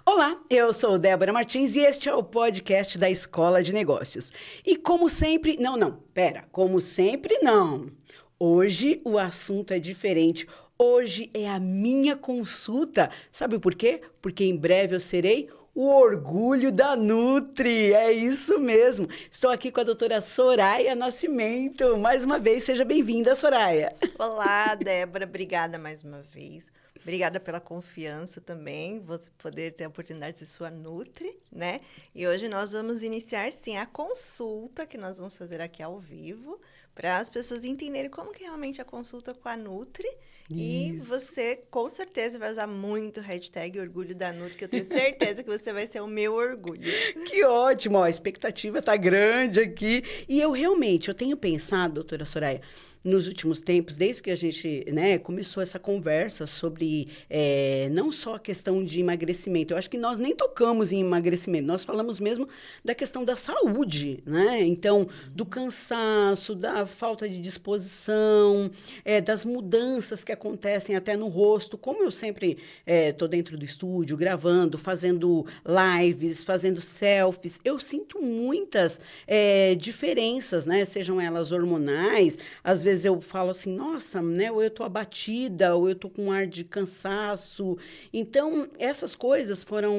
Olá, eu sou Débora Martins e este é o podcast da Escola de Negócios. E como sempre, como sempre não. Hoje o assunto é diferente. Hoje é a minha consulta. Sabe por quê? Porque em breve eu serei o orgulho da Nutri. É isso mesmo. Estou aqui com a doutora Soraya Nascimento. Mais uma vez, seja bem-vinda, Soraya. Olá, Débora. Obrigada mais uma vez. Obrigada pela confiança também, você poder ter a oportunidade de ser sua Nutri, né? E hoje nós vamos iniciar, sim, a consulta que nós vamos fazer aqui ao vivo, para as pessoas entenderem como que é realmente a consulta com a Nutri. Isso. E você, com certeza, vai usar muito o hashtag Orgulho da Nutri, que eu tenho certeza que você vai ser o meu orgulho. Que ótimo! Ó, a expectativa está grande aqui. E eu tenho pensado, doutora Soraya, nos últimos tempos, desde que a gente começou essa conversa sobre não só a questão de emagrecimento, eu acho que nós nem tocamos em emagrecimento, nós falamos mesmo da questão da saúde, né? Então, do cansaço, da falta de disposição, das mudanças que acontecem até no rosto. Como eu sempre estou dentro do estúdio, gravando, fazendo lives, fazendo selfies, eu sinto muitas diferenças, né? Sejam elas hormonais, às vezes eu falo assim, nossa, né? Ou eu tô abatida, ou eu tô com um ar de cansaço. Então, essas coisas foram,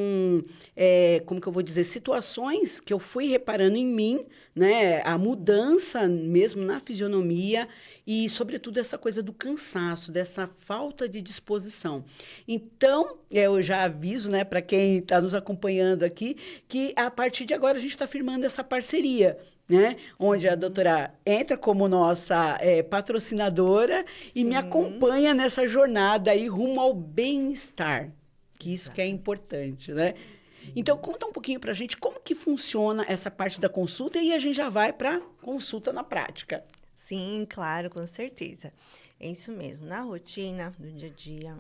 como que eu vou dizer, situações que eu fui reparando em mim, né? A mudança mesmo na fisionomia e, sobretudo, essa coisa do cansaço, dessa falta de disposição. Então, eu já aviso, né, para quem está nos acompanhando aqui, que a partir de agora a gente está firmando essa parceria, né? Onde a doutora entra como nossa patrocinadora e me acompanha nessa jornada aí rumo ao bem-estar, que isso que é importante, né? Então, conta um pouquinho para a gente como que funciona essa parte da consulta e a gente já vai para consulta na prática. Sim, claro, com certeza. É isso mesmo. Na rotina, no dia a dia,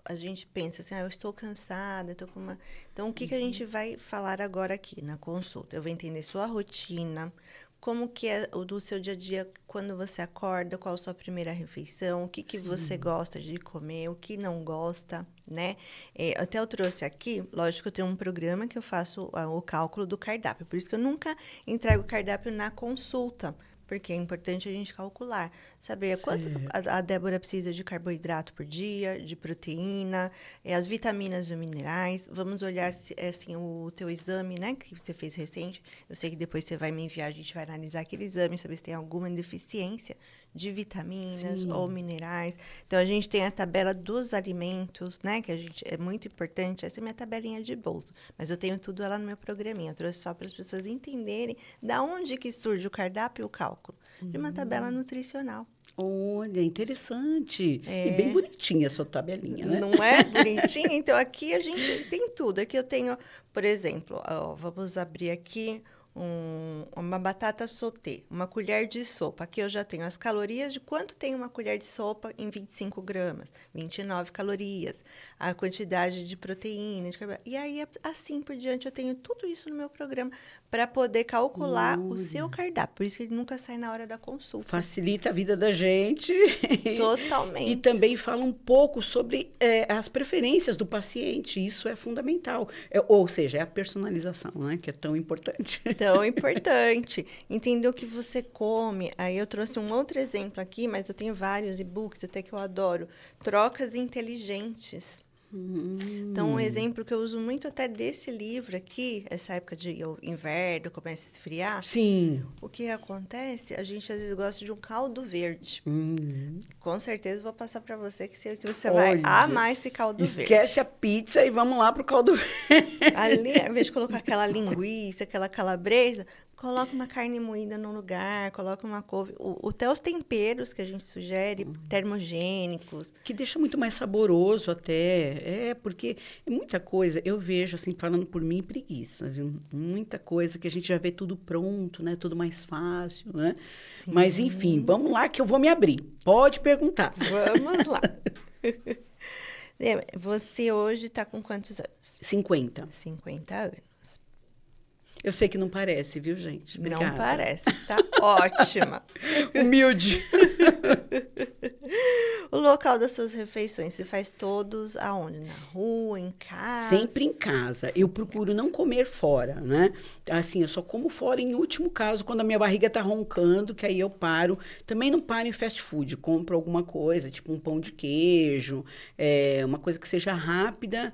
a gente pensa assim, eu estou cansada, estou com uma... Então, o que a gente vai falar agora aqui na consulta? Eu vou entender sua rotina, como que é o do seu dia a dia, quando você acorda, qual a sua primeira refeição, o que você gosta de comer, o que não gosta, né? Até eu trouxe aqui, lógico, eu tenho um programa que eu faço o cálculo do cardápio, por isso que eu nunca entrego o cardápio na consulta, porque é importante a gente calcular, saber quanto a Débora precisa de carboidrato por dia, de proteína, as vitaminas e minerais. Vamos olhar assim, o teu exame, né, que você fez recente. Eu sei que depois você vai me enviar, a gente vai analisar aquele exame, saber se tem alguma deficiência de vitaminas ou minerais. Então, a gente tem a tabela dos alimentos, né, que é muito importante. Essa é minha tabelinha de bolso, mas eu tenho tudo lá no meu programinha. Eu trouxe só para as pessoas entenderem da onde que surge o cardápio e o cálculo de uma tabela nutricional. Olha, interessante. E bem bonitinha a sua tabelinha, né? Não é bonitinha? Então, aqui a gente tem tudo. Aqui eu tenho, por exemplo, vamos abrir aqui uma batata sauté, uma colher de sopa. Aqui eu já tenho as calorias de quanto tem uma colher de sopa em 25 gramas, 29 calorias, a quantidade de proteína, e aí assim por diante eu tenho tudo isso no meu programa para poder calcular o seu cardápio. Por isso que ele nunca sai na hora da consulta. Facilita a vida da gente. Totalmente. E também fala um pouco sobre as preferências do paciente. Isso é fundamental. Ou seja, é a personalização, né? Que é tão importante. Tão importante. Entender o que você come. Aí eu trouxe um outro exemplo aqui, mas eu tenho vários e-books, até que eu adoro. Trocas inteligentes. Então, um exemplo que eu uso muito até desse livro aqui, essa época de inverno, começa a esfriar. Sim. O que acontece? A gente às vezes gosta de um caldo verde. Com certeza vou passar para você que você vai amar esse caldo verde. Esquece a pizza e vamos lá pro caldo verde. Ali, ao invés de colocar aquela linguiça, aquela calabresa, coloca uma carne moída no lugar, coloca uma couve. Até os temperos que a gente sugere, termogênicos. Que deixa muito mais saboroso até. Porque é muita coisa. Eu vejo, assim, falando por mim, preguiça, viu? Muita coisa que a gente já vê tudo pronto, né? Tudo mais fácil, né? Sim. Mas, enfim, vamos lá que eu vou me abrir. Pode perguntar. Vamos lá. Você hoje está com quantos anos? 50. 50 anos. Eu sei que não parece, viu, gente? Obrigada. Não parece, está ótima. Humilde. O local das suas refeições, você faz todos aonde? Na rua, em casa? Sempre em casa. Eu procuro não comer fora, né? Assim, eu só como fora em último caso, quando a minha barriga tá roncando, que aí eu paro. Também não paro em fast food, compro alguma coisa, tipo um pão de queijo, uma coisa que seja rápida,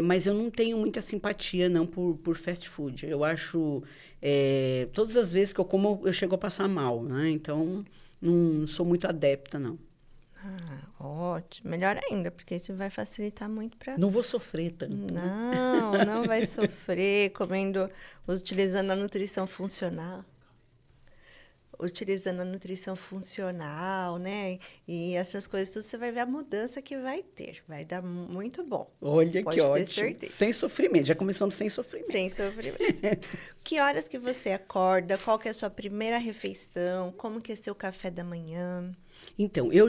mas eu não tenho muita simpatia, não, por fast food. Eu acho... todas as vezes que eu como, eu chego a passar mal, né? Então, não sou muito adepta, não. Ótimo. Melhor ainda, porque isso vai facilitar muito para... Não vou sofrer tanto. Não vai sofrer utilizando a nutrição funcional. Utilizando a nutrição funcional, né? E essas coisas tudo, você vai ver a mudança que vai ter. Vai dar muito bom. Olha Pode que ter ótimo. certeza. Sem sofrimento. Já começamos sem sofrimento. Sem sofrimento. Que horas que você acorda? Qual que é a sua primeira refeição? Como que é seu café da manhã? Então, eu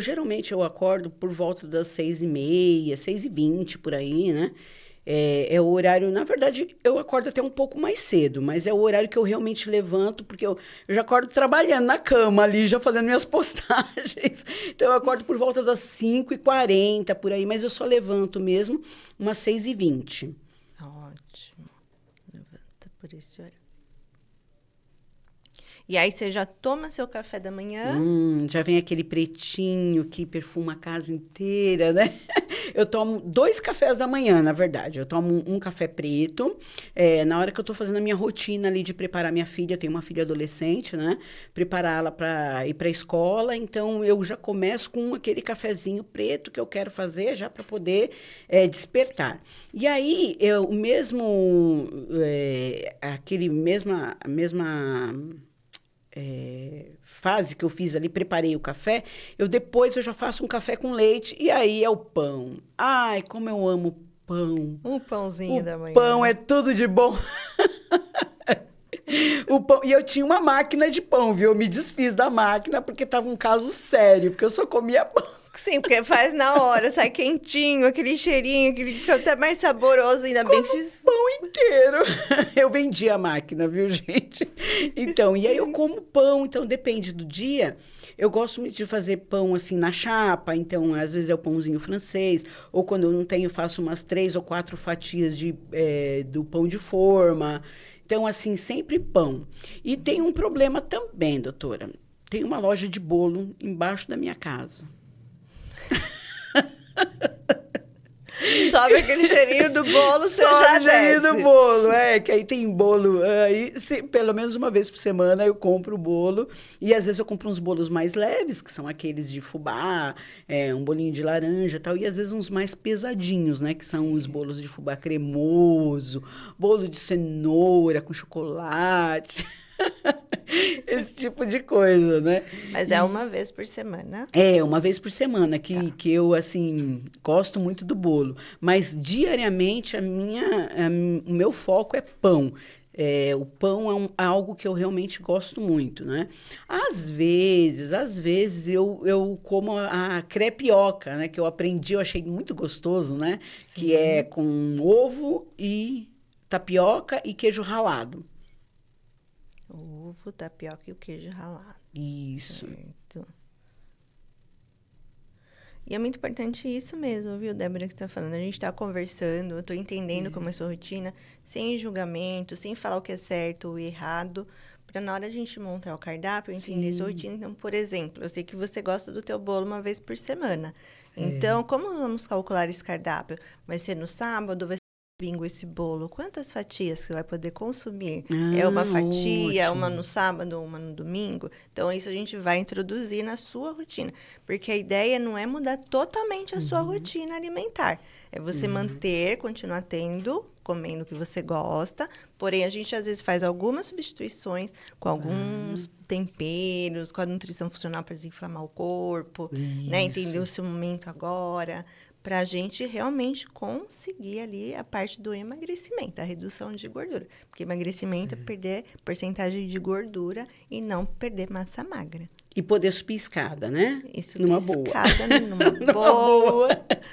acordo por volta das 6h30, 6h20, por aí, né? É o horário, na verdade, eu acordo até um pouco mais cedo, mas é o horário que eu realmente levanto, porque eu já acordo trabalhando na cama ali, já fazendo minhas postagens. Então, eu acordo por volta das 5h40, por aí, mas eu só levanto mesmo umas 6h20. Ótimo. Levanta por esse horário. E aí, você já toma seu café da manhã? Já vem aquele pretinho que perfuma a casa inteira, né? Eu tomo 2 cafés da manhã, na verdade. Eu tomo um café preto, na hora que eu tô fazendo a minha rotina ali de preparar minha filha, eu tenho uma filha adolescente, né? Prepará-la para ir para a escola, então eu já começo com aquele cafezinho preto que eu quero fazer já para poder despertar. E aí, o mesmo, aquele mesma fase que eu fiz ali, preparei o café, depois eu já faço um café com leite, e aí é o pão. Ai, como eu amo pão. Um pãozinho da manhã. Pão é tudo de bom. O pão, e eu tinha uma máquina de pão, viu? Eu me desfiz da máquina porque estava um caso sério, porque eu só comia pão. Sim, porque faz na hora, sai quentinho, aquele cheirinho, aquele fica até mais saboroso, ainda bem que... pão inteiro. Eu vendi a máquina, viu, gente? Então, e aí eu como pão, então depende do dia. Eu gosto muito de fazer pão assim na chapa, então às vezes é o pãozinho francês, ou quando eu não tenho, faço umas 3 ou 4 fatias do pão de forma. Então, assim, sempre pão. E tem um problema também, doutora. Tem uma loja de bolo embaixo da minha casa. Sobe aquele cheirinho do bolo, você já desce. Cheirinho do bolo, que aí tem bolo. Aí, pelo menos uma vez por semana eu compro o bolo. E às vezes eu compro uns bolos mais leves, que são aqueles de fubá, um bolinho de laranja e tal. E às vezes uns mais pesadinhos, né? Que são os bolos de fubá cremoso, bolo de cenoura com chocolate. Esse tipo de coisa, né? Mas é uma vez por semana? Uma vez por semana que eu, assim, gosto muito do bolo. Mas, diariamente, o meu foco é pão. O pão é algo que eu realmente gosto muito, né? Às vezes, eu como a crepioca, né? Que eu aprendi, eu achei muito gostoso, né? Sim. Que é com ovo e tapioca e queijo ralado. Ovo, tapioca e o queijo ralado. Isso. Certo. E é muito importante isso mesmo, viu, Débora, que você está falando. A gente está conversando, eu estou entendendo como é a sua rotina, sem julgamento, sem falar o que é certo ou errado, para na hora a gente montar o cardápio, eu entender a sua rotina. Então, por exemplo, eu sei que você gosta do teu bolo uma vez por semana. Então, como vamos calcular esse cardápio? Vai ser no sábado, vai ser domingo esse bolo, quantas fatias você vai poder consumir? É uma fatia, ótimo. Uma no sábado, uma no domingo? Então, isso a gente vai introduzir na sua rotina. Porque a ideia não é mudar totalmente a sua rotina alimentar. É você manter, continuar comendo o que você gosta. Porém, a gente às vezes faz algumas substituições com alguns temperos, com a nutrição funcional para desinflamar o corpo, né? Entender o seu momento agora, para a gente realmente conseguir ali a parte do emagrecimento, a redução de gordura. Porque emagrecimento é perder porcentagem de gordura e não perder massa magra. E poder subir escada, né? Isso, numa boa. Escada, numa boa.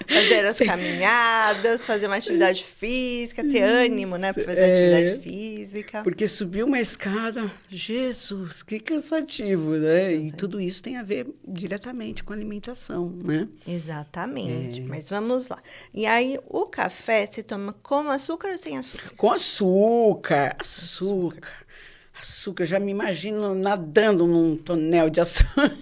Fazer as caminhadas, fazer uma atividade física, ter ânimo, né? Para fazer atividade física. Porque subir uma escada, Jesus, que cansativo, né? E tudo isso tem a ver diretamente com a alimentação, né? Exatamente. Mas vamos lá. E aí, o café se toma com açúcar ou sem açúcar? Com açúcar. Açúcar, já me imagino nadando num tonel de açúcar.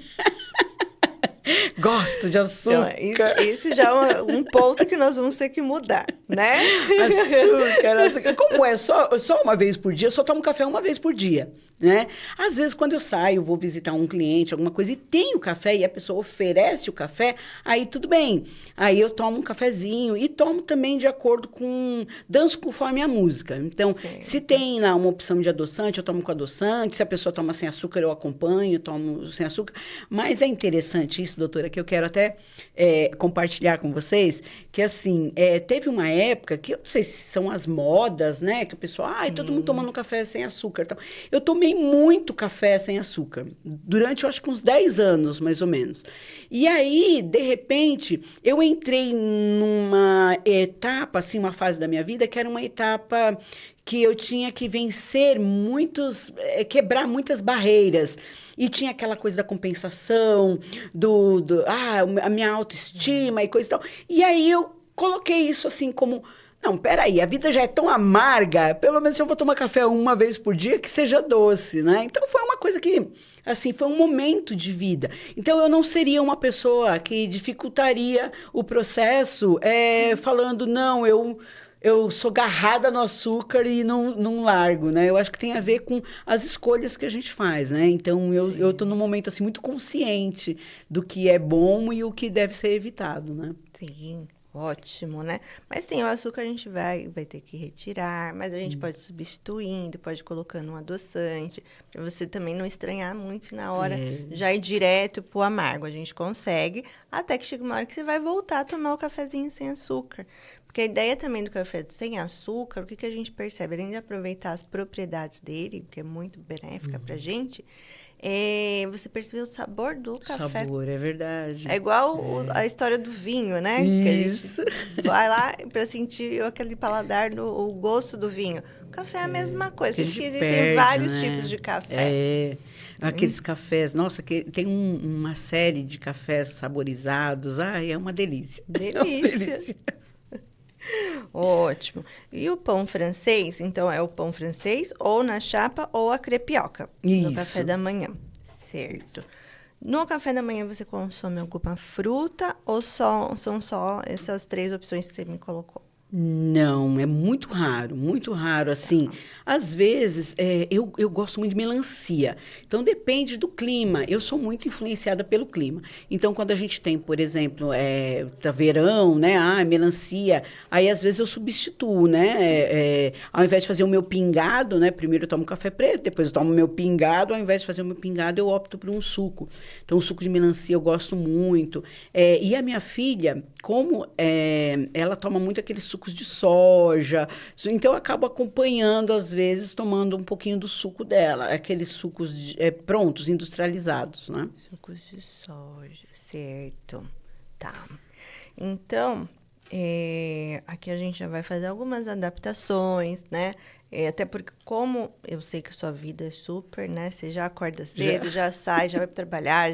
Gosto de açúcar. Então, esse já é um ponto que nós vamos ter que mudar, né? Açúcar. Como é só uma vez por dia, eu só tomo café uma vez por dia, né? Às vezes, quando eu saio, vou visitar um cliente, alguma coisa, e tem o café, e a pessoa oferece o café, aí tudo bem. Aí eu tomo um cafezinho e tomo também de acordo com... Danço conforme a música. Então, se tem lá uma opção de adoçante, eu tomo com adoçante. Se a pessoa toma sem açúcar, eu acompanho, tomo sem açúcar. Mas é interessante isso, doutora, que eu quero até compartilhar com vocês, que assim, teve uma época que, eu não sei se são as modas, né? Que o pessoal, todo mundo tomando café sem açúcar. Então, eu tomei muito café sem açúcar, durante, eu acho que uns 10 anos, mais ou menos. E aí, de repente, eu entrei numa etapa, assim, uma fase da minha vida, que era uma etapa que eu tinha que vencer quebrar muitas barreiras. E tinha aquela coisa da compensação, a minha autoestima e coisa e tal. E aí eu coloquei isso assim como... Não, peraí, a vida já é tão amarga, pelo menos se eu vou tomar café uma vez por dia, que seja doce, né? Então, foi uma coisa que, assim, foi um momento de vida. Então, eu não seria uma pessoa que dificultaria o processo falando, não, eu sou garrada no açúcar e não largo, né? Eu acho que tem a ver com as escolhas que a gente faz, né? Então, eu estou num momento, assim, muito consciente do que é bom e o que deve ser evitado, né? Sim. Ótimo, né? Mas sim, o açúcar a gente vai ter que retirar, mas a gente pode ir substituindo, pode ir colocando um adoçante, para você também não estranhar muito na hora, já ir direto pro amargo. A gente consegue, até que chega uma hora que você vai voltar a tomar o cafezinho sem açúcar. Porque a ideia também do café sem açúcar, o que a gente percebe? Além de aproveitar as propriedades dele, que é muito benéfica pra gente, você percebeu o sabor do café. Sabor, é verdade. É igual a história do vinho, né? Isso. Que a gente vai lá para sentir aquele paladar, o gosto do vinho. O café é a mesma coisa, porque existem vários tipos de café. Aqueles cafés, nossa, que tem uma série de cafés saborizados. É uma delícia. Delícia. É uma delícia. Ótimo. E o pão francês? Então, é o pão francês ou na chapa ou a crepioca. Isso. No café da manhã. Certo. No café da manhã, você consome alguma fruta ou são só essas 3 opções que você me colocou? Não, é muito raro, assim. Às vezes, eu gosto muito de melancia. Então, depende do clima. Eu sou muito influenciada pelo clima. Então, quando a gente tem, por exemplo, tá verão, né? Melancia. Aí, às vezes, eu substituo, né? Ao invés de fazer o meu pingado, né? Primeiro eu tomo café preto, depois eu tomo o meu pingado. Ao invés de fazer o meu pingado, eu opto por um suco. Então, o suco de melancia eu gosto muito. E a minha filha, como ela toma muito aquele sucos de soja, então eu acabo acompanhando, às vezes, tomando um pouquinho do suco dela, aqueles sucos prontos, industrializados, né? Sucos de soja, certo. Tá. Então, aqui a gente já vai fazer algumas adaptações, né? Até porque, como eu sei que a sua vida é super, né? Você já acorda cedo, já sai, já vai para trabalhar,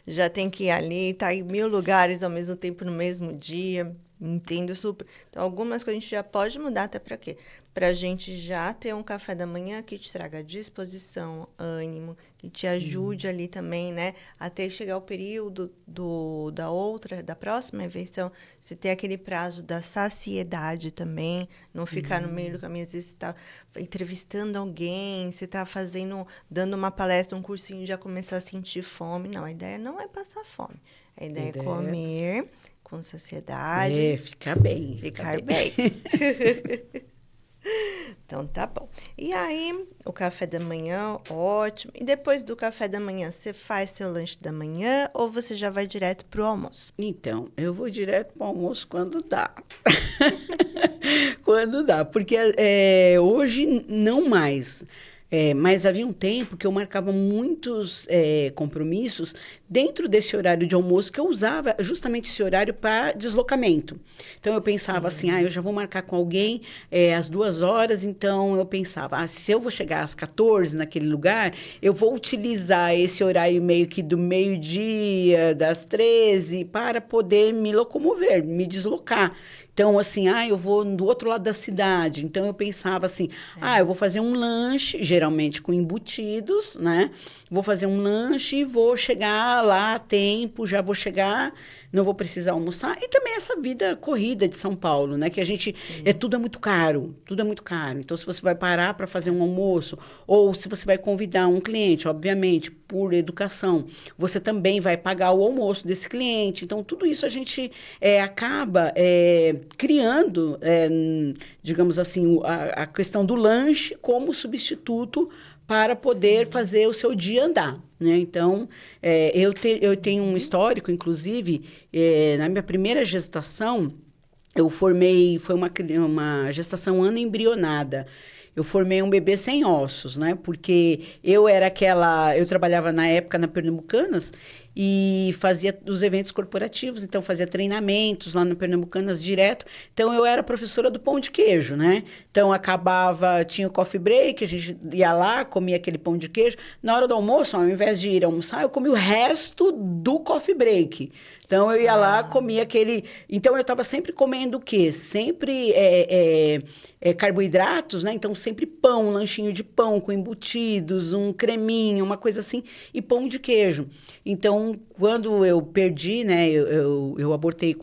já tem que ir ali, tá em 1000 lugares ao mesmo tempo no mesmo dia. Entendo super. Então, algumas coisas a gente já pode mudar, até para quê? Para a gente já ter um café da manhã que te traga disposição, ânimo, que te ajude ali também, né? Até chegar o período da próxima refeição, você ter aquele prazo da saciedade também, não ficar no meio do caminho, às vezes você está entrevistando alguém, você está dando uma palestra, um cursinho, já começar a sentir fome. Não, a ideia não é passar fome. A ideia é comer com saciedade. Ficar bem. Ficar bem. Então, tá bom. E aí, o café da manhã, ótimo. E depois do café da manhã, você faz seu lanche da manhã ou você já vai direto pro almoço? Então, eu vou direto pro almoço quando dá. Quando dá. Porque hoje, não mais. Mas havia um tempo que eu marcava muitos compromissos dentro desse horário de almoço, que eu usava justamente esse horário para deslocamento. Então, eu pensava assim, eu já vou marcar com alguém às 2 horas, então eu pensava, se eu vou chegar às 14 naquele lugar, eu vou utilizar esse horário meio que do meio-dia, das 13, para poder me locomover, me deslocar. Então, assim, eu vou do outro lado da cidade. Então, eu pensava assim, eu vou fazer um lanche, geralmente com embutidos, né? Vou fazer um lanche e vou chegar lá a tempo, já vou chegar, não vou precisar almoçar. E também essa vida corrida de São Paulo, né? Que a gente, tudo é muito caro, tudo é muito caro. Então, se você vai parar para fazer um almoço, ou se você vai convidar um cliente, obviamente, por educação, você também vai pagar o almoço desse cliente. Então, tudo isso a gente acaba criando, digamos assim, a questão do lanche como substituto para poder fazer o seu dia andar, né? Então, eu tenho um histórico, inclusive, na minha primeira gestação, eu formei, foi uma gestação anembrionada. Eu formei um bebê sem ossos, né? Porque eu trabalhava na época na Pernambucanas e fazia os eventos corporativos, então fazia treinamentos lá no Pernambucanas direto. Então, eu era professora do pão de queijo, né? Então, tinha o coffee break, a gente ia lá, comia aquele pão de queijo. Na hora do almoço, ao invés de ir almoçar, eu comia o resto do coffee break. Então, eu ia lá, comia aquele... Então, eu estava sempre comendo o quê? Sempre carboidratos, né? Então, sempre pão, um lanchinho de pão com embutidos, um creminho, uma coisa assim, e pão de queijo. Então, quando eu perdi, né? Eu abortei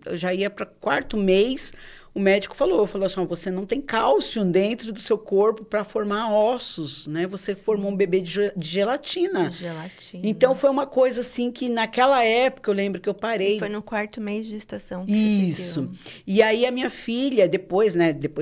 eu já ia para 4º mês. O médico falou assim, você não tem cálcio dentro do seu corpo para formar ossos, né? Você formou um bebê de gelatina. Então, foi uma coisa assim que naquela época, eu lembro que eu parei. E foi no 4º mês de gestação que Isso. E aí, a minha filha, depois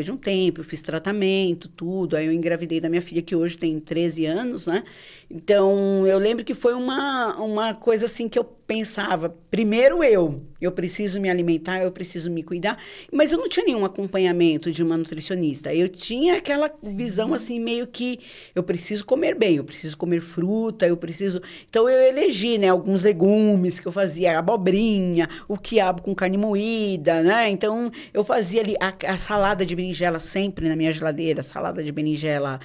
de um tempo, eu fiz tratamento, tudo. Aí, eu engravidei da minha filha, que hoje tem 13 anos, né? Então, eu lembro que foi uma coisa assim que eu pensava, primeiro eu preciso me alimentar, eu preciso me cuidar, mas eu não tinha nenhum acompanhamento de uma nutricionista. Eu tinha aquela visão assim, meio que eu preciso comer bem, eu preciso comer fruta, eu preciso... Então, eu elegi, né, alguns legumes que eu fazia, abobrinha, o quiabo com carne moída, né? Então, eu fazia ali a salada de berinjela sempre na minha geladeira, salada de berinjela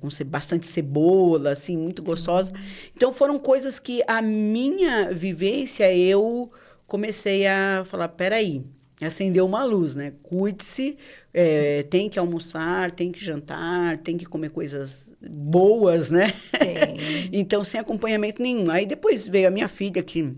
com bastante cebola, assim, muito gostosa. Então, foram coisas que a minha vivência, eu comecei a falar, peraí, acendeu uma luz, né? Cuide-se, tem que almoçar, tem que jantar, tem que comer coisas boas, né? Então, sem acompanhamento nenhum. Aí, depois veio a minha filha, que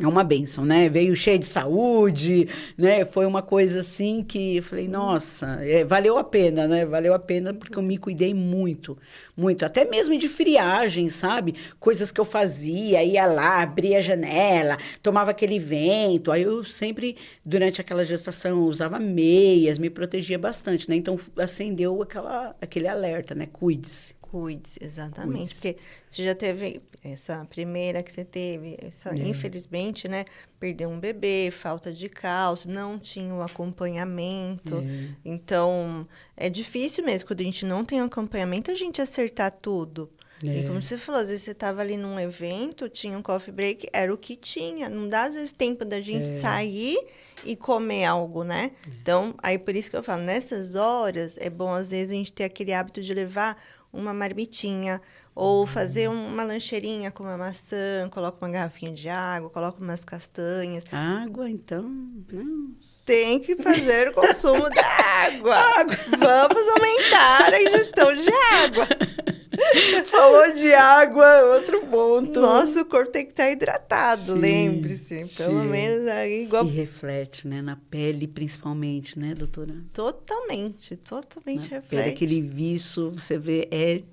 é uma bênção, né? Veio cheia de saúde, né? Foi uma coisa assim que eu falei, nossa, valeu a pena, né? Valeu a pena porque eu me cuidei muito, muito. Até mesmo de friagem, sabe? Coisas que eu fazia, ia lá, abria a janela, tomava aquele vento. Aí eu sempre, durante aquela gestação, usava meias, me protegia bastante, né? Então, acendeu aquele alerta, né? Cuide-se. Cuide-se, exatamente. Porque você já teve essa primeira que você teve, infelizmente, né? Perdeu um bebê, falta de cálcio, não tinha o acompanhamento. Então, é difícil mesmo, quando a gente não tem o acompanhamento, a gente acertar tudo. E como você falou, às vezes você estava ali num evento, tinha um coffee break, era o que tinha. Não dá, às vezes, tempo da gente sair e comer algo, né? Então, aí por isso que eu falo, nessas horas, é bom, às vezes, a gente ter aquele hábito de levar uma marmitinha, ou fazer uma lancheirinha com uma maçã, coloca uma garrafinha de água, coloca umas castanhas. Água, então... Tem que fazer o consumo da água. Vamos aumentar a ingestão de água. Falou de água, outro ponto. Nosso corpo tem que estar hidratado, lembre-se. Pelo menos aí igual... E reflete, né? Na pele, principalmente, né, doutora? Totalmente reflete. Pele, aquele viço, você vê,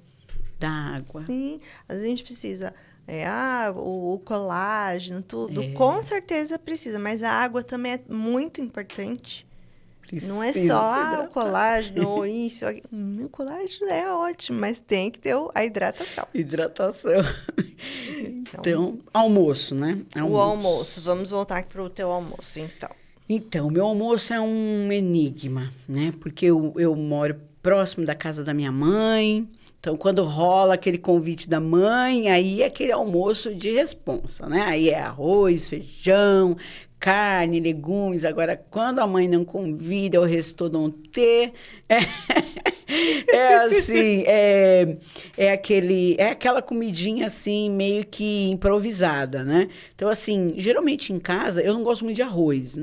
da água. Sim, às vezes a gente precisa... o colágeno, tudo. Com certeza precisa, mas a água também é muito importante. Não é só o colágeno ou isso. O colágeno é ótimo, mas tem que ter a hidratação. Então, almoço, né? O almoço. Vamos voltar aqui para o teu almoço, então. Então, meu almoço é um enigma, né? Porque eu moro próximo da casa da minha mãe. Então, quando rola aquele convite da mãe, aí é aquele almoço de responsa, né? Aí é arroz, feijão, carne, legumes. Agora, quando a mãe não convida, o restaurante assim, é aquela comidinha assim, meio que improvisada, né? Então, assim, geralmente em casa, eu não gosto muito de arroz.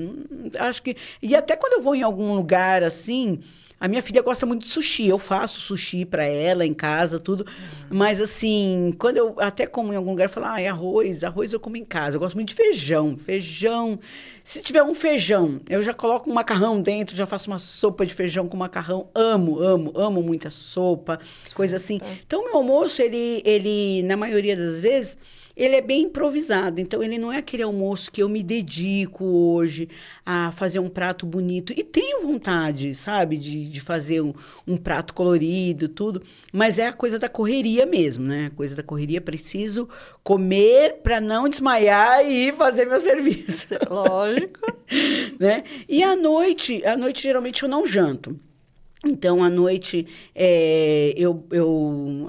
Acho que... E até quando eu vou em algum lugar assim... A minha filha gosta muito de sushi. Eu faço sushi para ela em casa, tudo. Mas, assim, quando eu até como em algum lugar, eu falo, arroz eu como em casa. Eu gosto muito de feijão. Feijão. Se tiver um feijão, eu já coloco um macarrão dentro, já faço uma sopa de feijão com macarrão. Amo muita sopa, coisa assim. Então, o meu almoço, ele, na maioria das vezes, ele é bem improvisado. Então, ele não é aquele almoço que eu me dedico hoje a fazer um prato bonito. E tenho vontade, sabe, de fazer um prato colorido, tudo. Mas é a coisa da correria mesmo, né? A coisa da correria, preciso comer para não desmaiar e ir fazer meu serviço. Lógico. Né? E à noite, geralmente eu não janto. Então, à noite, eu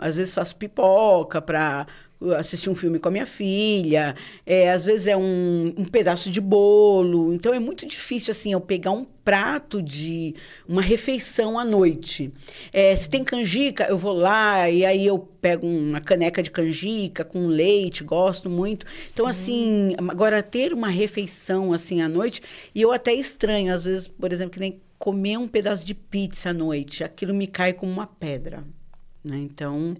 às vezes faço pipoca para assistir um filme com a minha filha. Às vezes é um pedaço de bolo. Então, é muito difícil, assim, eu pegar um prato de uma refeição à noite. Se tem canjica, eu vou lá e aí eu pego uma caneca de canjica com leite, gosto muito. Então, assim, agora ter uma refeição, assim, à noite, e eu até estranho, às vezes, por exemplo, que nem comer um pedaço de pizza à noite, aquilo me cai como uma pedra, né? Então,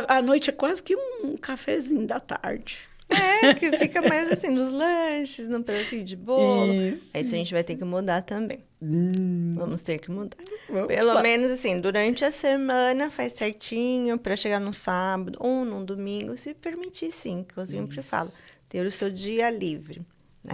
à noite é quase que um cafezinho da tarde. Que fica mais assim, nos lanches, num pedacinho de bolo. Isso. Aí isso a gente vai ter que mudar também. Vamos ter que mudar. Pelo menos assim, durante a semana faz certinho para chegar no sábado ou num domingo, se permitir sim, que eu sempre falo, ter o seu dia livre.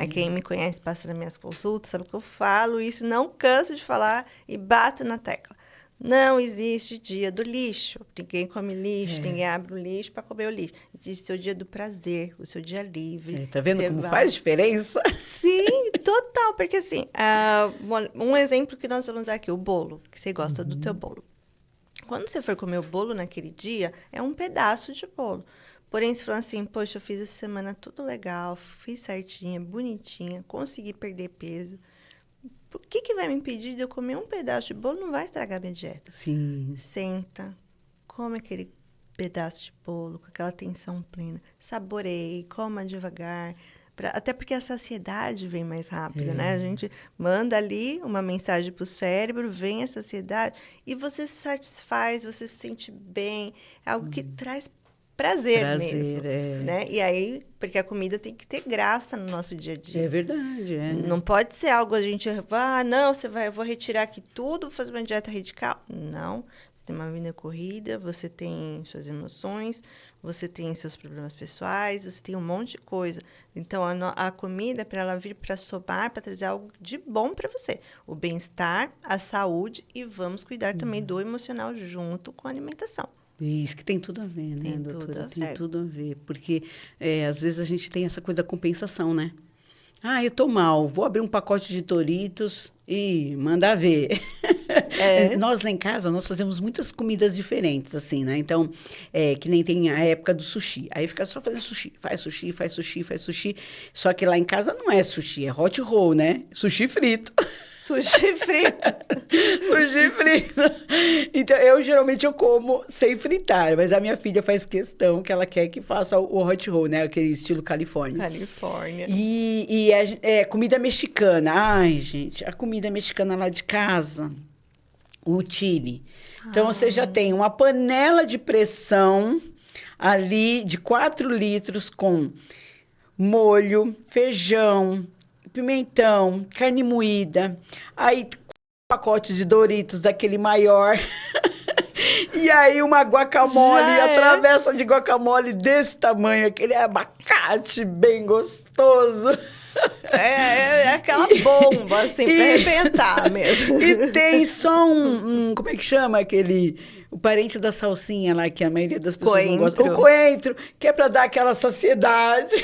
Quem me conhece, passa nas minhas consultas, sabe que eu falo isso, não canso de falar e bato na tecla. Não existe dia do lixo. Ninguém come lixo, ninguém abre o lixo para comer o lixo. Existe o seu dia do prazer, o seu dia livre. Tá vendo como faz diferença? Sim, total. Porque assim, um exemplo que nós vamos usar aqui, o bolo, que você gosta do teu bolo. Quando você for comer o bolo naquele dia, é um pedaço de bolo. Porém, se falar assim, poxa, eu fiz essa semana tudo legal, fiz certinha, bonitinha, consegui perder peso. O que vai me impedir de eu comer um pedaço de bolo? Não vai estragar minha dieta. Sim. Senta, come aquele pedaço de bolo com aquela atenção plena. Saboreie, coma devagar. Até porque a saciedade vem mais rápido, né? A gente manda ali uma mensagem para o cérebro, vem a saciedade e você se satisfaz, você se sente bem. É algo que traz prazer mesmo, né? E aí, porque a comida tem que ter graça no nosso dia a dia. É verdade, Não pode ser algo a gente, não, eu vou retirar aqui tudo, vou fazer uma dieta radical. Não, você tem uma vida corrida, você tem suas emoções, você tem seus problemas pessoais, você tem um monte de coisa. Então, a comida, para ela vir para somar, para trazer algo de bom para você. O bem-estar, a saúde e vamos cuidar também do emocional junto com a alimentação. Isso, que tem tudo a ver, né, doutora? Tem tudo a ver. Porque, às vezes, a gente tem essa coisa da compensação, né? Eu tô mal, vou abrir um pacote de Doritos e mandar ver. Nós, lá em casa, nós fazemos muitas comidas diferentes, assim, né? Então, que nem tem a época do sushi. Aí fica só fazendo sushi. Faz sushi, faz sushi, faz sushi. Só que lá em casa não é sushi, é hot roll, né? Sushi frito. Sushi frito. Sushi frito. Então, geralmente eu como sem fritar, mas a minha filha faz questão que ela quer que faça o hot roll, né? Aquele estilo Califórnia. Califórnia. E comida mexicana. Ai, gente, a comida mexicana lá de casa, o chile. Então, você já tem uma panela de pressão ali de 4 litros com molho, feijão, pimentão, carne moída, aí pacote de Doritos daquele maior, e aí uma guacamole, a travessa de guacamole desse tamanho, aquele abacate bem gostoso. É aquela bomba, assim, pra arrebentar mesmo. E tem só como é que chama aquele... O parente da salsinha lá, que a maioria das pessoas não gosta. O coentro, que é pra dar aquela saciedade.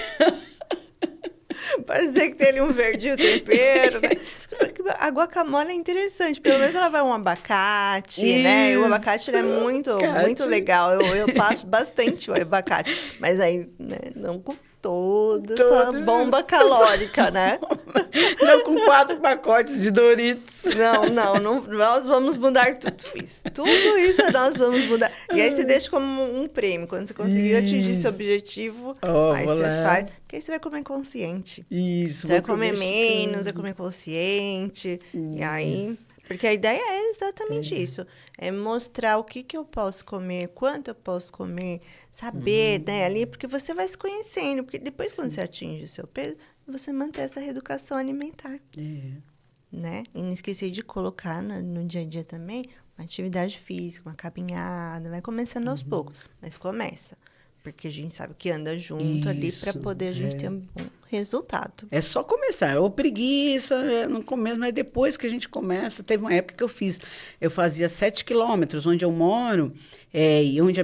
Parece que tem ali um verdinho tempero, né? a guacamole é interessante. Pelo menos ela vai um abacate, né? E o abacate ele é muito legal. Eu passo bastante o abacate. Mas aí, né, não com toda essa bomba calórica, né? Não com 4 pacotes de Doritos. Não, nós vamos mudar tudo isso. Tudo isso nós vamos mudar. E aí você deixa como um prêmio. Quando você conseguir atingir seu objetivo, aí você faz. Porque aí você vai comer consciente. Isso. Você vai comer menos, vai comer consciente. E aí... Porque a ideia é exatamente isso. É mostrar o que eu posso comer, quanto eu posso comer, saber, né, ali, porque você vai se conhecendo. Porque depois, quando você atinge o seu peso, você mantém essa reeducação alimentar. Né? E não esquecer de colocar no dia a dia também uma atividade física, uma caminhada. Vai começando aos poucos, mas começa. Porque a gente sabe que anda junto ali para poder a gente ter um bom resultado. É só começar. Ou preguiça no começo, mas depois que a gente começa... Teve uma época que eu fazia 7 quilômetros, onde eu moro, e onde a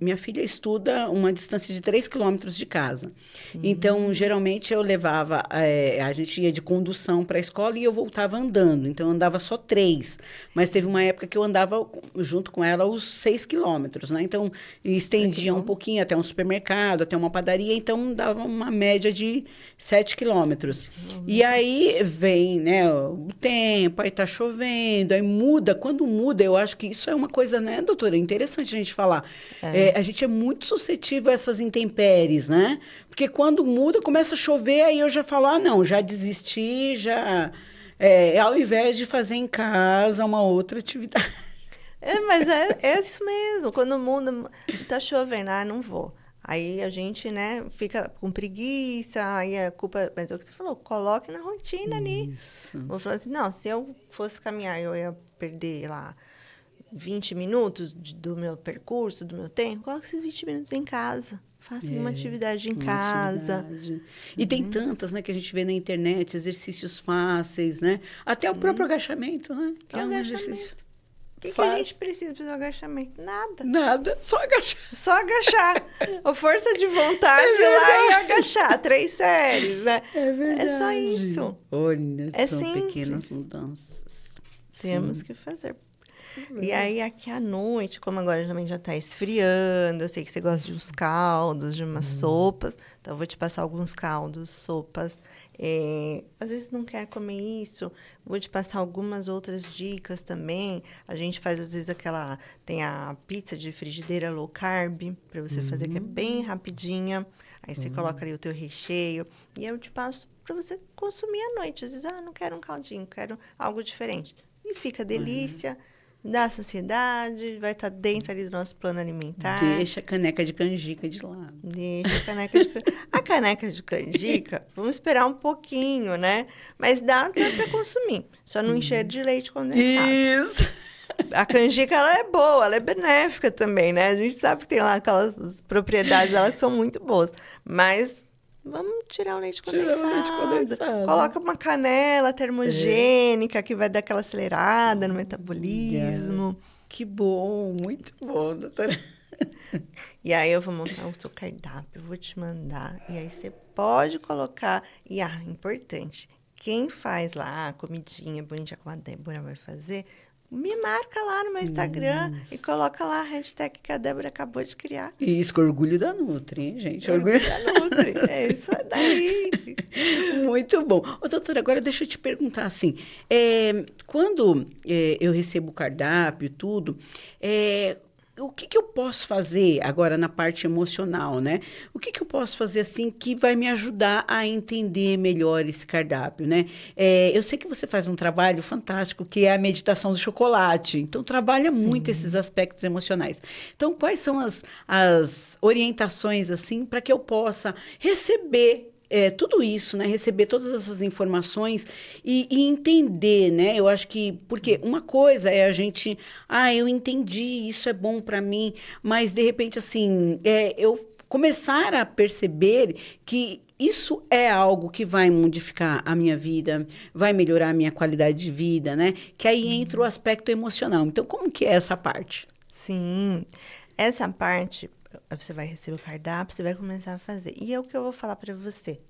minha filha estuda uma distância de 3 quilômetros de casa. Sim. Então, geralmente, eu levava... a gente ia de condução para a escola e eu voltava andando. Então, eu andava só 3. Mas teve uma época que eu andava junto com ela os 6 quilômetros, né? Então, estendia um pouquinho até um supermercado, até uma padaria. Então, dava uma média de 7 quilômetros. E aí vem, né, o tempo, aí tá chovendo, aí muda. Quando muda, eu acho que isso é uma coisa, né, doutora? Interessante a gente falar. A gente é muito suscetível a essas intempéries, né? Porque quando muda, começa a chover, aí eu já falo, não, já desisti, já... ao invés de fazer em casa uma outra atividade. Mas é isso mesmo. Quando muda, tá chovendo, não vou. Aí a gente, né, fica com preguiça, aí a culpa... Mas é o que você falou, coloque na rotina ali. Vou falar assim, não, se eu fosse caminhar, eu ia perder lá 20 minutos do meu percurso, do meu tempo. Coloque esses 20 minutos em casa. Faça uma atividade em casa. E tem tantas, né, que a gente vê na internet, exercícios fáceis, né? Até o próprio agachamento, né? Que é um exercício. O que a gente precisa para o agachamento? Nada. Só agachar. Só agachar. A força de vontade lá e agachar. 3 séries, né? É verdade. É só isso. Olha, são simples. Pequenas mudanças. Temos que fazer. E aí, aqui à noite, como agora também já está esfriando, eu sei que você gosta de uns caldos, de umas sopas, então eu vou te passar alguns caldos, sopas. Às vezes não quer comer isso, vou te passar algumas outras dicas também. A gente faz, às vezes, tem a pizza de frigideira low carb, para você fazer, que é bem rapidinha. Aí você coloca ali o teu recheio, e eu te passo para você consumir à noite. Às vezes, não quero um caldinho, quero algo diferente. E fica delícia. Dá saciedade, vai estar dentro ali do nosso plano alimentar. Deixa a caneca de canjica de lado. Deixa a caneca de canjica. A caneca de canjica, vamos esperar um pouquinho, né? Mas dá para consumir. Só não encher de leite condensado. Isso! A canjica, ela é boa, ela é benéfica também, né? A gente sabe que tem lá aquelas propriedades dela que são muito boas. Mas... vamos tirar o leite condensado. Coloca uma canela termogênica que vai dar aquela acelerada no metabolismo. Que bom, muito bom, doutora. E aí eu vou montar o seu cardápio, eu vou te mandar. E aí você pode colocar. E, importante, quem faz lá a comidinha bonitinha como a Débora vai fazer... me marca lá no meu Instagram e coloca lá a hashtag que a Débora acabou de criar. Isso, com orgulho da Nutri, hein, gente? Orgulho da Nutri, é isso daí. Muito bom. Ô, doutora, agora deixa eu te perguntar, assim, quando eu recebo o cardápio e tudo, o que eu posso fazer agora na parte emocional, né? O que eu posso fazer, assim, que vai me ajudar a entender melhor esse cardápio, né? Eu sei que você faz um trabalho fantástico, que é a meditação do chocolate. Então, trabalha muito esses aspectos emocionais. Então, quais são as orientações, assim, para que eu possa receber tudo isso, né? Receber todas essas informações e entender, né? Eu acho que... porque uma coisa é a gente... eu entendi, isso é bom para mim, mas, de repente, assim, eu começar a perceber que isso é algo que vai modificar a minha vida, vai melhorar a minha qualidade de vida, né? Que aí entra o aspecto emocional. Então, como que é essa parte? Sim, essa parte... você vai receber o cardápio, você vai começar a fazer. E é o que eu vou falar para você.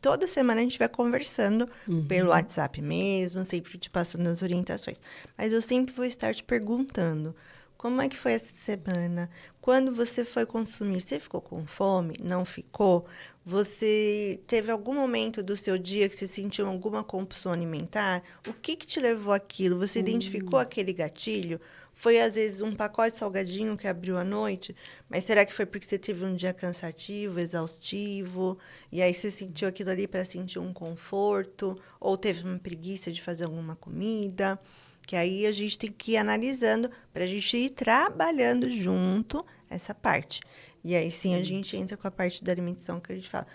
Toda semana a gente vai conversando pelo WhatsApp mesmo, sempre te passando as orientações. Mas eu sempre vou estar te perguntando, como é que foi essa semana? Quando você foi consumir, você ficou com fome? Não ficou? Você teve algum momento do seu dia que você sentiu alguma compulsão alimentar? O que te levou àquilo? Você identificou aquele gatilho? Foi, às vezes, um pacote de salgadinho que abriu à noite? Mas será que foi porque você teve um dia cansativo, exaustivo? E aí você sentiu aquilo ali para sentir um conforto? Ou teve uma preguiça de fazer alguma comida? Que aí a gente tem que ir analisando para a gente ir trabalhando junto essa parte. E aí sim a gente entra com a parte da alimentação que a gente fala.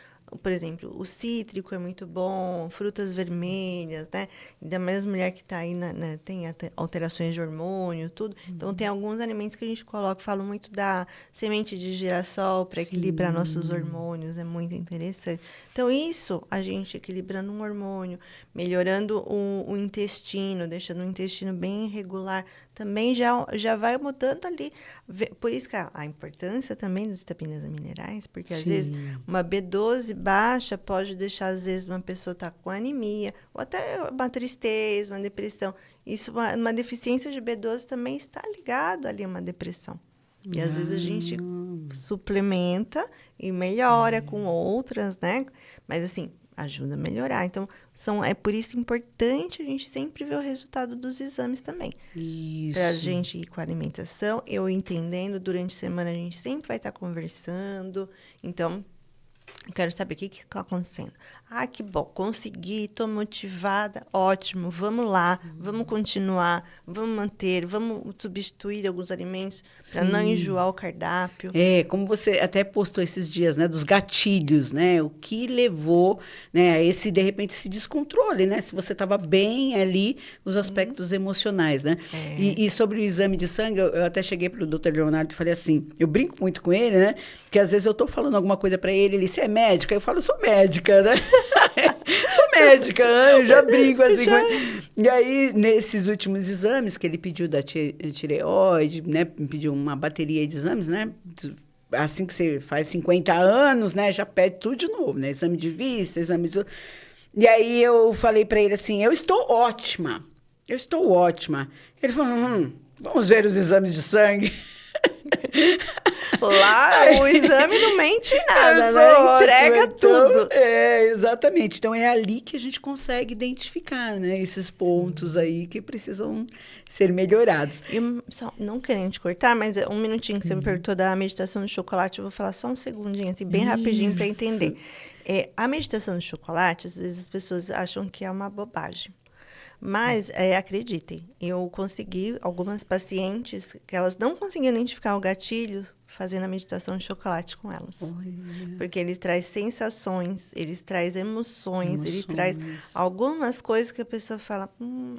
Por exemplo, o cítrico é muito bom, frutas vermelhas, né? Ainda mais mulher que está aí, tem alterações de hormônio, tudo. Então, tem alguns alimentos que a gente coloca, falo muito da semente de girassol para equilibrar nossos hormônios, é muito interessante. Então, isso a gente equilibrando um hormônio, melhorando o intestino, deixando o intestino bem regular, também já vai mudando ali. Por isso que a importância também das vitaminas e minerais, porque às vezes uma B12 baixa pode deixar, às vezes, uma pessoa estar com anemia, ou até uma tristeza, uma depressão. Isso, uma deficiência de B12 também está ligado ali a uma depressão. E às vezes a gente suplementa e melhora com outras, né? Mas assim, ajuda a melhorar. Então, é por isso importante a gente sempre ver o resultado dos exames também. Isso. Pra gente ir com a alimentação, eu entendendo, durante a semana a gente sempre vai estar conversando. Então, eu quero saber o que está acontecendo. Ah, que bom, consegui, estou motivada, ótimo, vamos lá, vamos continuar, vamos manter, vamos substituir alguns alimentos para não enjoar o cardápio. Como você até postou esses dias, né, dos gatilhos, né, o que levou, né, a esse, de repente, esse descontrole, né, se você estava bem ali, os aspectos emocionais, né. E sobre o exame de sangue, eu até cheguei para o Dr. Leonardo e falei assim, eu brinco muito com ele, né, porque às vezes eu estou falando alguma coisa para ele, você é médica? Eu falo, eu sou médica, né? Sou médica, né? Eu já brinco assim. E aí, nesses últimos exames que ele pediu da tireoide, né? Pediu uma bateria de exames, né? Assim que você faz 50 anos, né? Já pede tudo de novo, né? Exame de vista, exame de... E aí eu falei para ele assim, eu estou ótima. Ele falou, vamos ver os exames de sangue. Lá o exame não mente nada, né? Entrega tudo. Exatamente. Então, é ali que a gente consegue identificar, né? Esses pontos aí que precisam ser melhorados. E só, não querendo te cortar, mas um minutinho que você me perguntou da meditação do chocolate, eu vou falar só um segundinho, assim, bem rapidinho para entender. A meditação do chocolate, às vezes as pessoas acham que é uma bobagem. Mas, acreditem, eu consegui algumas pacientes que elas não conseguiam identificar o gatilho fazendo a meditação de chocolate com elas. Olha. Porque ele traz sensações, ele traz emoções, ele traz algumas coisas que a pessoa fala,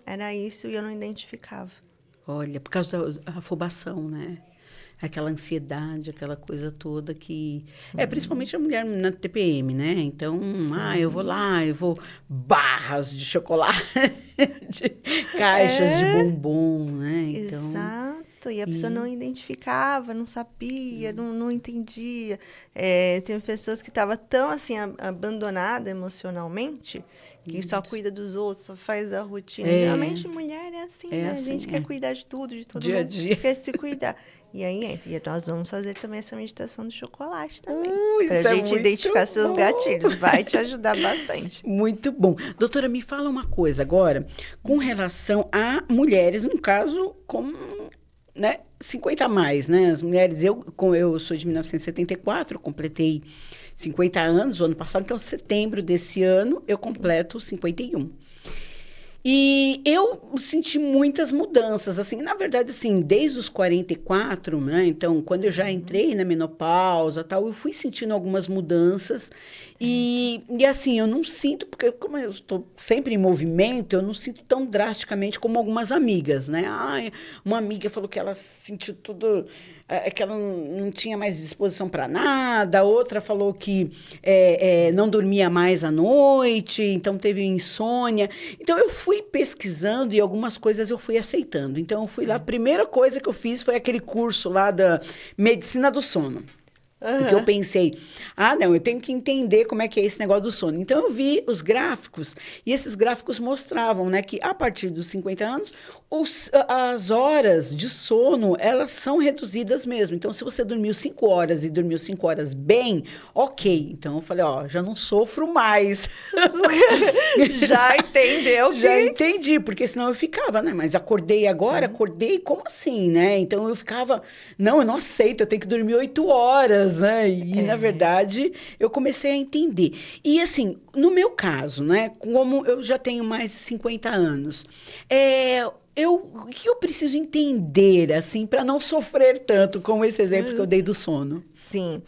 era isso e eu não identificava. Olha, por causa da afobação, né? Aquela ansiedade, aquela coisa toda que... principalmente a mulher na TPM, né? Então, eu vou barras de chocolate, caixas de bombom, né? Então, exato, e a pessoa não identificava, não sabia, não entendia. Tem pessoas que estavam tão, assim, abandonadas emocionalmente, que só cuida dos outros, só faz a rotina. Geralmente, mulher é assim, né? Assim, a gente quer cuidar de tudo, de todo dia mundo, a dia. quer se cuidar. E aí, nós vamos fazer também essa meditação do chocolate também. Pra gente identificar seus gatilhos. Vai te ajudar bastante. Muito bom. Doutora, me fala uma coisa agora, com relação a mulheres, no caso, com, né, 50 a mais, né? As mulheres, eu sou de 1974, eu completei 50 anos o ano passado, então, setembro desse ano, eu completo 51. E eu senti muitas mudanças, assim, na verdade, assim, desde os 44, né? Então, quando eu já entrei na menopausa, tal, eu fui sentindo algumas mudanças. E assim, eu não sinto, porque como eu estou sempre em movimento, eu não sinto tão drasticamente como algumas amigas, né? Uma amiga falou que ela sentiu tudo, que ela não tinha mais disposição para nada, outra falou que não dormia mais à noite, então teve insônia. Então, eu fui pesquisando e algumas coisas eu fui aceitando. Então, eu fui lá, a primeira coisa que eu fiz foi aquele curso lá da medicina do sono. Porque eu pensei, não, eu tenho que entender como é que é esse negócio do sono. Então, eu vi os gráficos, e esses gráficos mostravam, né, que a partir dos 50 anos, as horas de sono, elas são reduzidas mesmo. Então, se você dormiu 5 horas e dormiu 5 horas bem, ok. Então, eu falei, já não sofro mais. Já entendeu? Já entendi, porque senão eu ficava, né? Mas acordei agora, como assim, né? Então, eu ficava, não, eu não aceito, eu tenho que dormir 8 horas. Né? E, na verdade, eu comecei a entender. E, assim, no meu caso, né? Como eu já tenho mais de 50 anos, o que eu preciso entender, assim, para não sofrer tanto, como esse exemplo que eu dei do sono? Sim,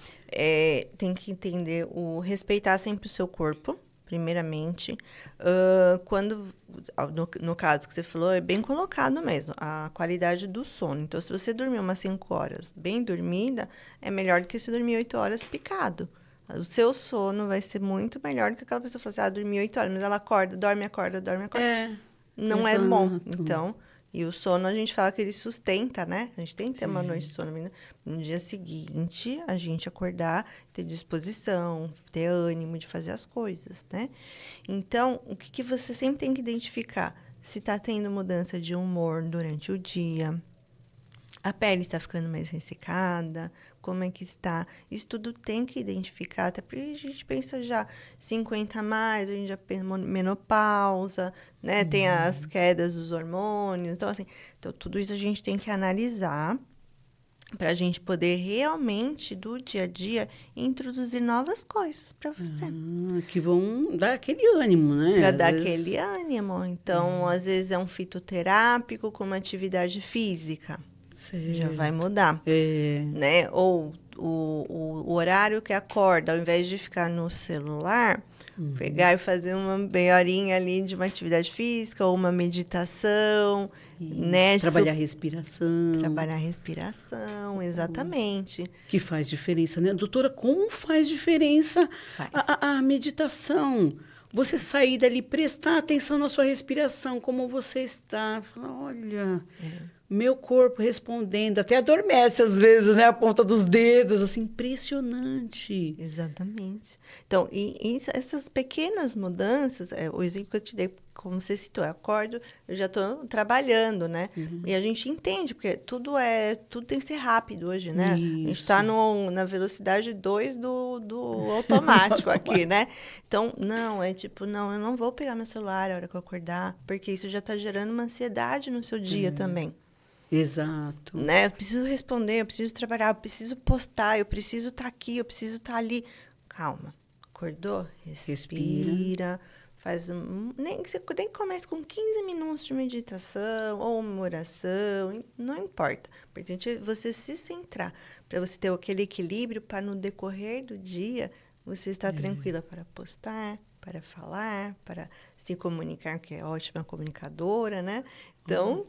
tem que entender respeitar sempre o seu corpo, primeiramente. No caso que você falou, é bem colocado mesmo, a qualidade do sono. Então, se você dormir umas 5 horas bem dormida, é melhor do que se dormir 8 horas picado. O seu sono vai ser muito melhor do que aquela pessoa que fala assim, dormi 8 horas, mas ela acorda, dorme, acorda, dorme, acorda. Não é bom. Então, e o sono, a gente fala que ele sustenta, né? A gente tem que ter uma noite de sono. No dia seguinte, a gente acordar, ter disposição, ter ânimo de fazer as coisas, né? Então, o que você sempre tem que identificar? Se está tendo mudança de humor durante o dia, a pele está ficando mais ressecada, como é que está? Isso tudo tem que identificar, até porque a gente pensa já 50 a mais, a gente já pensa menopausa, né? Tem as quedas dos hormônios, então tudo isso a gente tem que analisar para a gente poder realmente, do dia a dia, introduzir novas coisas para você. Que vão dar aquele ânimo, né? Para dar aquele ânimo. Então, às vezes é um fitoterápico com uma atividade física. Certo. Já vai mudar, né? Ou o horário que acorda, ao invés de ficar no celular, pegar e fazer uma meia horinha ali de uma atividade física ou uma meditação, né? Trabalhar a respiração. Trabalhar a respiração, exatamente. Que faz diferença, né? Doutora, como faz diferença a meditação? Você sair dali, prestar atenção na sua respiração, como você está. Falar, olha... Meu corpo respondendo, até adormece às vezes, né? A ponta dos dedos, assim, impressionante. Exatamente. Então, e essas pequenas mudanças, o exemplo que eu te dei, como você citou, eu acordo, eu já estou trabalhando, né? E a gente entende, porque tudo tem que ser rápido hoje, né? Isso. A gente está na velocidade 2 do automático aqui, né? Então, não, eu não vou pegar meu celular a hora que eu acordar, porque isso já está gerando uma ansiedade no seu dia também. Exato. Né? Eu preciso responder, eu preciso trabalhar, eu preciso postar, eu preciso estar aqui, eu preciso estar ali. Calma. Acordou? Respira. Faz nem comece com 15 minutos de meditação ou uma oração, não importa. O importante é você se centrar, para você ter aquele equilíbrio para no decorrer do dia você estar tranquila para postar, para falar, para se comunicar, que é ótima comunicadora, né? Então,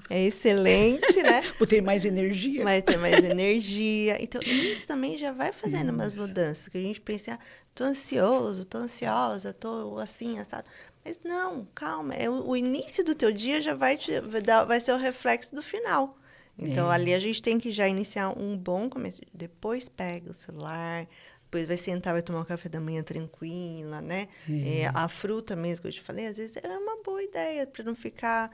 é excelente, né? Vou ter mais energia. Vai ter mais energia. Então, isso também já vai fazendo umas mudanças. Que a gente pensa, tô ansioso, tô ansiosa, tô assim, assado. Mas não, calma. O início do teu dia já vai ser o reflexo do final. Então, ali a gente tem que já iniciar um bom começo. Depois pega o celular... Depois vai sentar, vai tomar um café da manhã tranquila, né? A fruta mesmo que eu te falei, às vezes é uma boa ideia para não ficar...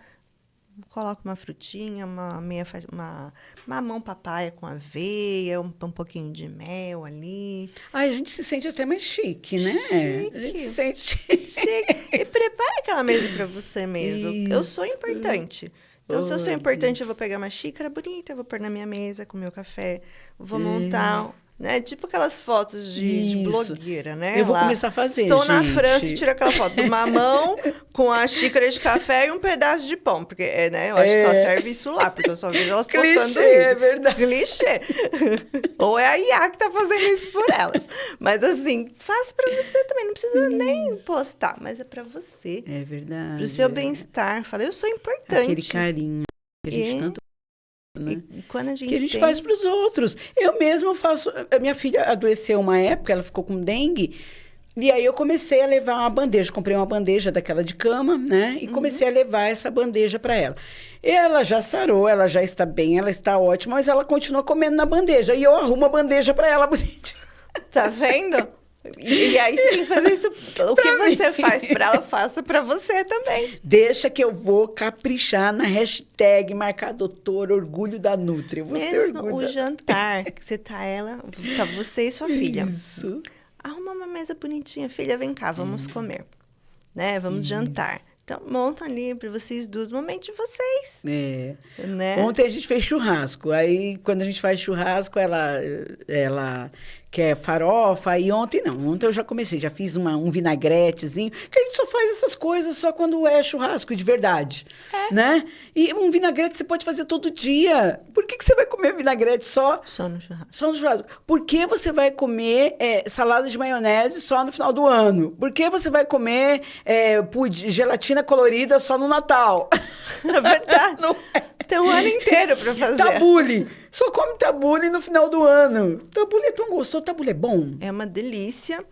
Coloca uma frutinha, uma mamão papaya com aveia, um pouquinho de mel ali. A gente se sente até mais chique, né? Chique. A gente se sente chique. E prepara aquela mesa para você mesmo. Isso. Eu sou importante. Então, se eu sou importante, eu vou pegar uma xícara bonita, vou pôr na minha mesa com o meu café, vou montar... Né? Tipo aquelas fotos de blogueira, né? Eu vou começar a fazer, Estou na França e tiro aquela foto do mamão com a xícara de café e um pedaço de pão. Porque, né? Eu acho que só serve isso lá, porque eu só vejo elas postando isso. É verdade. Clichê. Ou é a IA que tá fazendo isso por elas. Mas, assim, faça pra você também. Não precisa nem postar, mas é pra você. É verdade. Pro seu bem-estar. Fala, eu sou importante. Aquele carinho que a gente tanto... Né? E quando a gente que a gente faz para os outros. Eu mesma faço... A minha filha adoeceu uma época, ela ficou com dengue, E aí eu comecei a levar uma bandeja, comprei uma bandeja daquela de cama, né? E comecei a levar essa bandeja para ela. Ela já sarou, ela já está bem, ela está ótima, mas ela continua comendo na bandeja. E eu arrumo a bandeja para ela bonitinha. Tá vendo? E aí você tem que fazer isso. O que você faz para ela, faça para você também. Deixa que eu vou caprichar na hashtag marcar doutor orgulho da Nutri. Você Mesmo orgulho o da... jantar, que você tá você e sua filha. Isso. Arruma uma mesa bonitinha. Filha, vem cá, vamos comer. Né? Vamos jantar. Então, monta ali para vocês duas, momento de vocês. É. Né? Ontem a gente fez churrasco. Aí, quando a gente faz churrasco, ela quer farofa. E ontem não. Ontem eu já comecei, já fiz um vinagretezinho. Que a gente só faz essas coisas só quando é churrasco de verdade. Né? E um vinagrete você pode fazer todo dia. Por que você vai comer vinagrete só? Só no churrasco. Só no churrasco. Por que você vai comer salada de maionese só no final do ano? Por que você vai comer gelatina colorida só no Natal? É verdade. Não é. Tem um ano inteiro para fazer. Tabule. Só come tabule no final do ano. Tabule é tão gostoso. Tabule é bom. É uma delícia.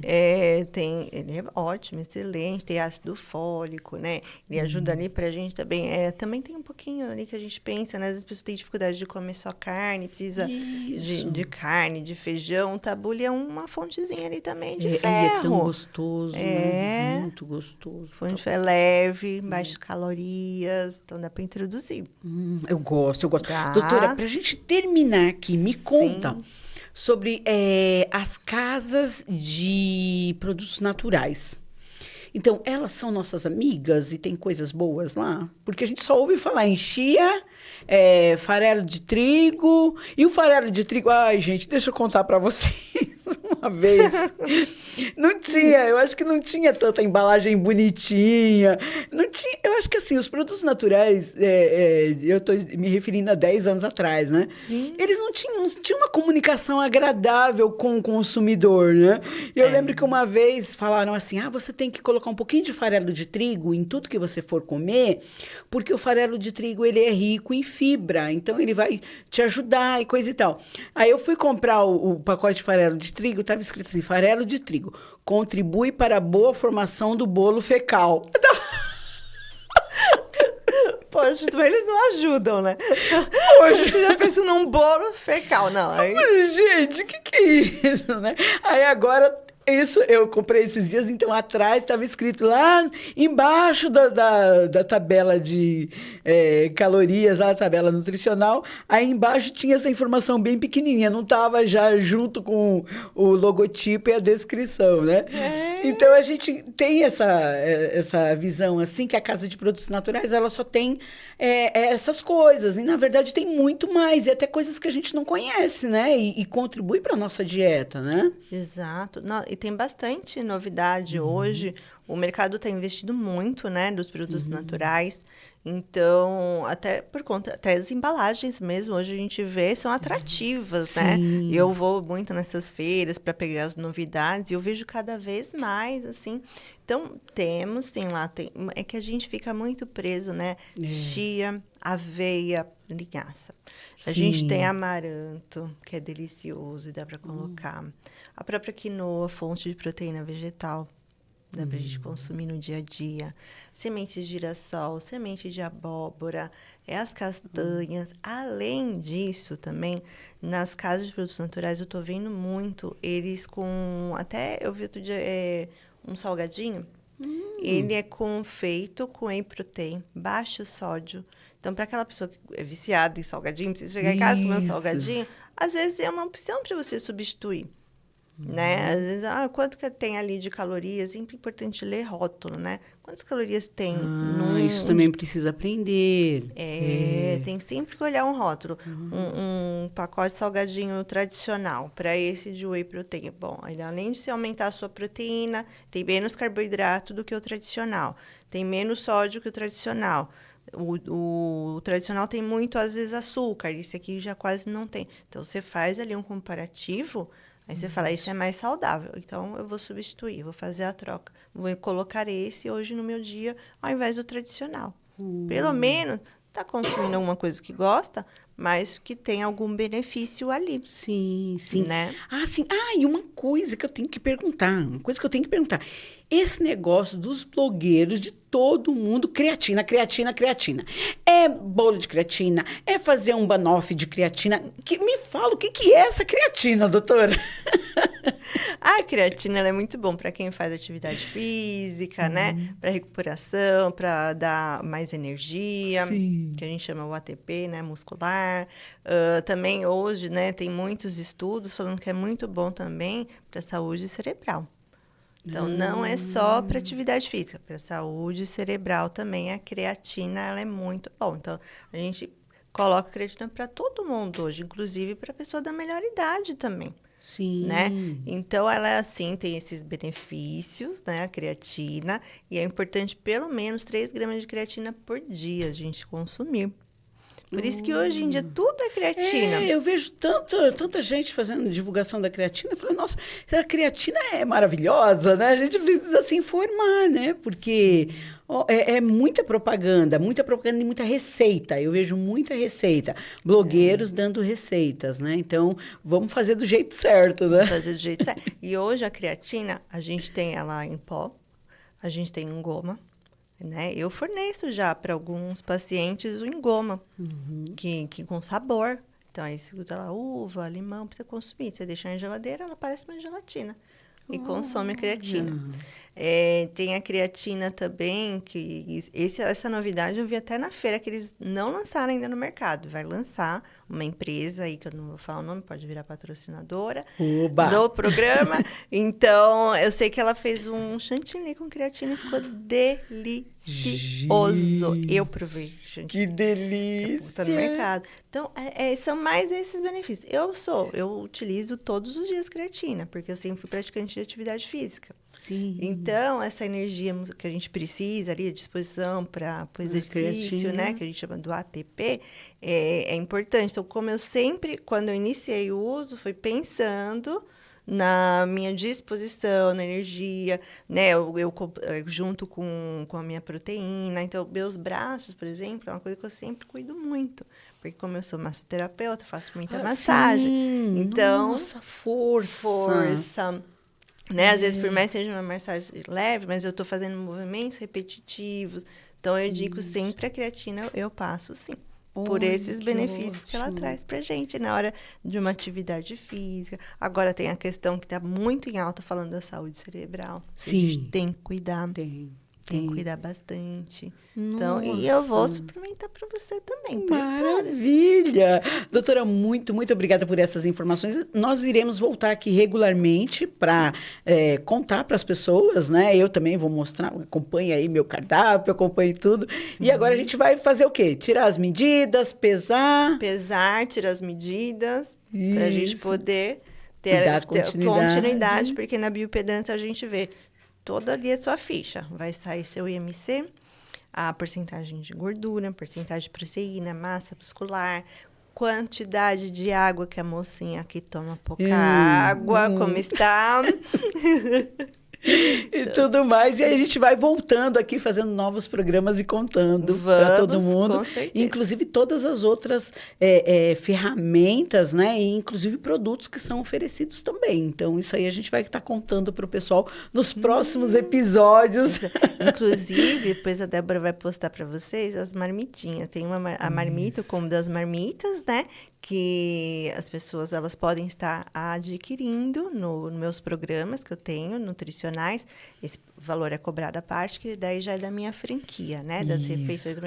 Ele é ótimo, excelente. Tem ácido fólico, né? Ele ajuda ali pra gente também. Também tem um pouquinho ali que a gente pensa, né? Às vezes a pessoa tem dificuldade de comer só carne, precisa de carne, de feijão. O tabule é uma fontezinha ali também de ferro. É tão gostoso, né? Muito gostoso. Fonte é leve, baixas calorias. Então dá pra introduzir. Eu gosto. Tá. Doutora, pra gente terminar aqui, me conta sobre as casas de produtos naturais. Então, elas são nossas amigas e tem coisas boas lá? Porque a gente só ouve falar em chia, farelo de trigo. E o farelo de trigo... Ai, gente, deixa eu contar para vocês uma vez. Não tinha, eu acho que não tinha tanta embalagem bonitinha. Não tinha, eu acho que assim, os produtos naturais, eu estou me referindo a 10 anos atrás, né? Eles não tinham uma comunicação agradável com o consumidor, né? Eu lembro que uma vez falaram assim, você tem que colocar um pouquinho de farelo de trigo em tudo que você for comer, porque o farelo de trigo, ele é rico em fibra, então ele vai te ajudar e coisa e tal. Aí eu fui comprar o pacote de farelo de trigo, estava escrito assim, farelo de trigo, contribui para a boa formação do bolo fecal. Poxa, eles não ajudam, né? Poxa, você já pensou num bolo fecal, não? Aí... Mas, gente, o que é isso, né? Aí agora... Isso eu comprei esses dias, então atrás estava escrito lá embaixo da tabela de calorias, lá a tabela nutricional, aí embaixo tinha essa informação bem pequenininha, não estava já junto com o logotipo e a descrição, né? Então a gente tem essa visão assim, que a casa de produtos naturais ela só tem essas coisas, e na verdade tem muito mais, e até coisas que a gente não conhece, né? E contribui para a nossa dieta, né? Exato. Não, e tem bastante novidade hoje. O mercado está investindo muito, né, dos produtos naturais. Então, até por conta, até as embalagens mesmo, hoje a gente vê, são atrativas, né? Eu vou muito nessas feiras para pegar as novidades e eu vejo cada vez mais, assim. Então, tem lá, é que a gente fica muito preso, né? Chia, aveia, linhaça. A gente tem amaranto, que é delicioso e dá para colocar. A própria quinoa, fonte de proteína vegetal. Dá pra gente consumir no dia a dia. Sementes de girassol, semente de abóbora, as castanhas. Além disso, também, nas casas de produtos naturais, eu tô vendo muito eles com... Até eu vi outro dia um salgadinho. Ele é feito com whey protein, baixo sódio. Então, para aquela pessoa que é viciada em salgadinho, precisa chegar em casa e comer um salgadinho, às vezes é uma opção para você substituir. Né? Às vezes, quanto que tem ali de calorias? É sempre importante ler rótulo, né? Quantas calorias tem? Isso também precisa aprender. Tem sempre que olhar um rótulo. Um pacote de salgadinho tradicional para esse de whey protein. Bom, ele, além de se aumentar a sua proteína, tem menos carboidrato do que o tradicional. Tem menos sódio que o tradicional. O tradicional tem muito, às vezes, açúcar. Esse aqui já quase não tem. Então, você faz ali um comparativo... Aí você fala, isso é mais saudável, então eu vou substituir, vou fazer a troca. Vou colocar esse hoje no meu dia, ao invés do tradicional. Pelo menos, está consumindo alguma coisa que gosta, mas que tem algum benefício ali. Sim, sim. Né? Sim. E uma coisa que eu tenho que perguntar. Esse negócio dos blogueiros, de todo mundo, creatina. É bolo de creatina? É fazer um banoffee de creatina? Me fala, o que é essa creatina, doutora? A creatina ela é muito bom para quem faz atividade física, né? Para recuperação, para dar mais energia, Sim. que a gente chama o ATP, né? Muscular. Também hoje, né? Tem muitos estudos falando que é muito bom também para a saúde cerebral. Então, não é só para atividade física, para a saúde cerebral também. A creatina ela é muito bom. Então, a gente coloca creatina para todo mundo hoje, inclusive para a pessoa da melhor idade também. Sim. Né? Então, ela, assim, tem esses benefícios, né? A creatina. E é importante, pelo menos, 3 gramas de creatina por dia a gente consumir. Por isso que hoje em dia tudo é creatina. Eu vejo tanta gente fazendo divulgação da creatina. Eu falei, nossa, a creatina é maravilhosa, né? A gente precisa se informar, né? Porque é muita propaganda e muita receita. Eu vejo muita receita. Blogueiros dando receitas, né? Então, vamos fazer do jeito certo, né? Fazer do jeito certo. E hoje a creatina, a gente tem ela em pó, a gente tem em goma. Né? Eu forneço já para alguns pacientes o em goma, que com sabor. Então, aí você usa lá uva, limão, para você consumir. Você deixar em geladeira, ela parece uma gelatina. E consome a creatina. Tem a creatina também, que essa novidade eu vi até na feira, que eles não lançaram ainda no mercado. Vai lançar uma empresa aí, que eu não vou falar o nome, pode virar patrocinadora do programa. Então, eu sei que ela fez um chantilly com creatina e ficou delicioso. Eu provei esse chantilly. Que delícia! Tá no mercado. Então, são mais esses benefícios. Eu utilizo todos os dias creatina, porque eu sempre fui praticante de atividade física. Sim. Então, essa energia que a gente precisa ali, a disposição para o exercício, né? Que a gente chama do ATP, é importante. Então, como eu sempre, quando eu iniciei o uso, foi pensando na minha disposição, na energia, né? Eu junto com a minha proteína. Então, meus braços, por exemplo, é uma coisa que eu sempre cuido muito. Porque como eu sou massoterapeuta, faço muita massagem. Sim. Então, nossa, força. Né? Às vezes, por mais que seja uma massagem leve, mas eu estou fazendo movimentos repetitivos. Então, eu digo sempre a creatina, eu passo sim. Por esses benefícios que ela traz pra gente na hora de uma atividade física. Agora, tem a questão que está muito em alta falando da saúde cerebral. Sim. A gente tem que cuidar. Tem que cuidar bastante. Então, e eu vou suplementar para você também. Maravilha! Doutora, muito obrigada por essas informações. Nós iremos voltar aqui regularmente para contar para as pessoas, né? Eu também vou mostrar, acompanhe aí meu cardápio, acompanhe tudo. E agora a gente vai fazer o quê? Tirar as medidas, pesar? Pesar, tirar as medidas, para a gente poder ter continuidade, porque na biopedância a gente vê toda ali a sua ficha. Vai sair seu IMC, a porcentagem de gordura, porcentagem de proteína, massa muscular, quantidade de água que a mocinha aqui toma pouca água, como está. E tudo mais. E aí a gente vai voltando aqui, fazendo novos programas e contando para todo mundo. Com certeza. Inclusive todas as outras ferramentas, né? E inclusive produtos que são oferecidos também. Então, isso aí a gente vai estar contando para o pessoal nos próximos episódios. Inclusive, depois a Débora vai postar para vocês as marmitinhas. Tem a marmita, como das marmitas, né? Que as pessoas elas podem estar adquirindo nos meus programas que eu tenho, nutricionais. Esse valor é cobrado à parte, que daí já é da minha franquia, né? Das refeições.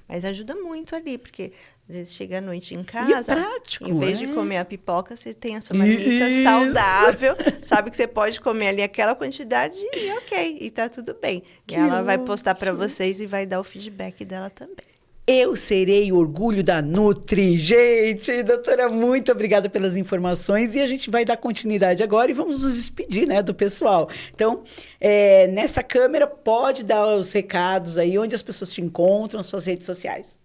Mas ajuda muito ali, porque às vezes chega à noite em casa, e é prático, em vez de comer a pipoca, você tem a sua marmita saudável, sabe que você pode comer ali aquela quantidade e ok, e tá tudo bem. E ela vai postar para vocês e vai dar o feedback dela também. Eu serei o orgulho da Nutri. Gente, doutora, muito obrigada pelas informações. E a gente vai dar continuidade agora e vamos nos despedir, né, do pessoal. Então, nessa câmera, pode dar os recados aí, onde as pessoas te encontram, suas redes sociais.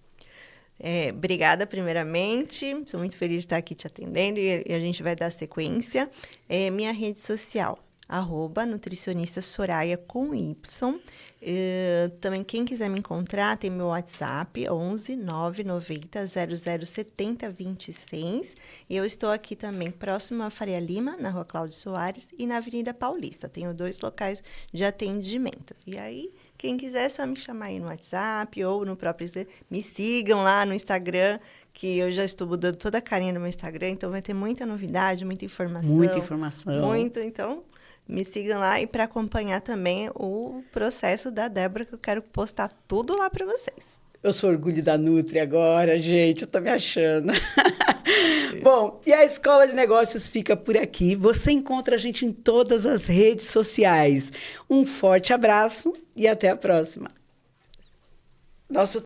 Obrigada, primeiramente. Sou muito feliz de estar aqui te atendendo e a gente vai dar sequência. Minha rede social nutricionista Soraya com Y. Também quem quiser me encontrar, tem meu WhatsApp, 11 990 00 70 26. E eu estou aqui também próximo à Faria Lima, na Rua Cláudio Soares, e na Avenida Paulista. Tenho 2 locais de atendimento. E aí, quem quiser, é só me chamar aí no WhatsApp ou no próprio... Me sigam lá no Instagram, que eu já estou mudando toda a carinha do meu Instagram, então vai ter muita novidade, muita informação. Muita informação. Muito, então... Me sigam lá e para acompanhar também o processo da Débora, que eu quero postar tudo lá para vocês. Eu sou orgulho da Nutri agora, gente, eu tô me achando. Bom, e a Escola de Negócios fica por aqui. Você encontra a gente em todas as redes sociais. Um forte abraço e até a próxima. Nosso